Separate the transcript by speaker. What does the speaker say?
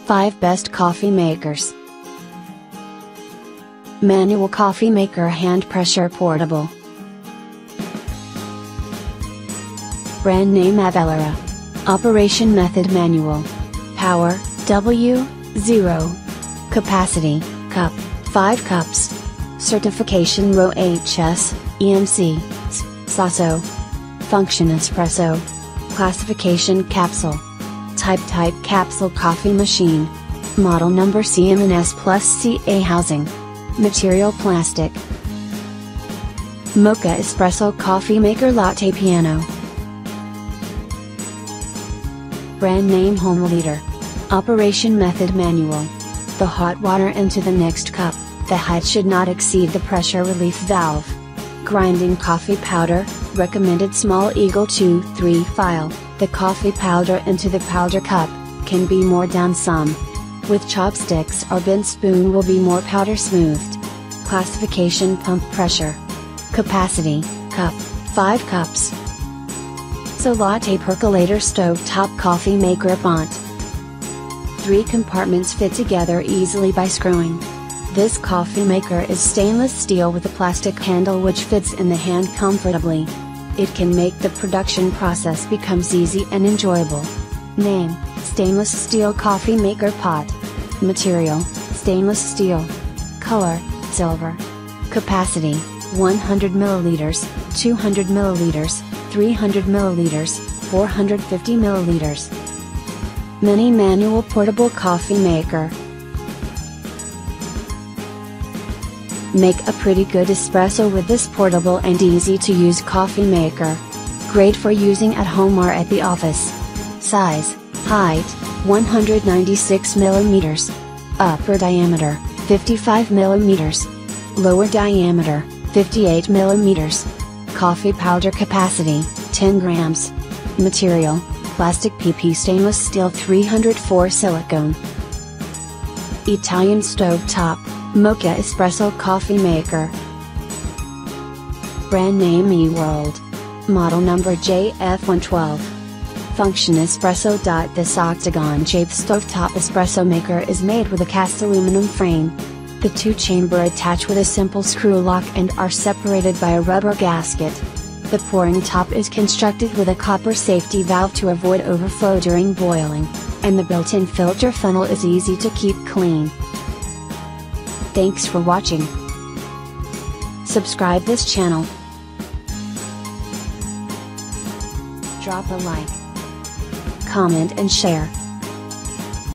Speaker 1: 5 Best Coffee Makers. Manual Coffee Maker Hand Pressure Portable. Brand name Avelera. Operation method manual. Power, W, 0. Capacity, cup, 5 cups. Certification RO HS, EMC, SASO. Function Espresso. Classification Capsule. Type capsule coffee machine. Model number CM&S plus CA housing. Material plastic. Moka Espresso Coffee Maker Latte Piano. Brand name Home Leader. Operation method manual. The hot water into the next cup, the height should not exceed the pressure relief valve. Grinding coffee powder, recommended small Eagle 2-3 file, the coffee powder into the powder cup, can be more down some. With chopsticks or bent spoon will be more powder smoothed. Classification pump pressure. Capacity, cup, 5 cups. So Latte Percolator Stovetop Coffee Maker Font. 3 compartments fit together easily by screwing. This coffee maker is stainless steel with a plastic handle which fits in the hand comfortably. It can make the production process becomes easy and enjoyable. Name, Stainless Steel Coffee Maker Pot. Material, stainless steel. Color, silver. Capacity, 100 milliliters, 200 milliliters, 300 milliliters, 450 milliliters. Mini manual portable coffee maker. Make a pretty good espresso with this portable and easy to use coffee maker. Great for using at home or at the office. Size, height, 196 millimeters. Upper diameter, 55 millimeters. Lower diameter, 58 millimeters. Coffee powder capacity, 10 grams. Material, plastic PP stainless steel 304 silicone. Italian stovetop, Moka Espresso Coffee Maker. Brand name eWorld. Model number JF112. Function Espresso. This octagon-shaped stovetop espresso maker is made with a cast aluminum frame. The 2-chamber attach with a simple screw lock and are separated by a rubber gasket. The pouring top is constructed with a copper safety valve to avoid overflow during boiling, and the built-in filter funnel is easy to keep clean. Thanks for watching. Subscribe this channel. Drop a like, comment and share.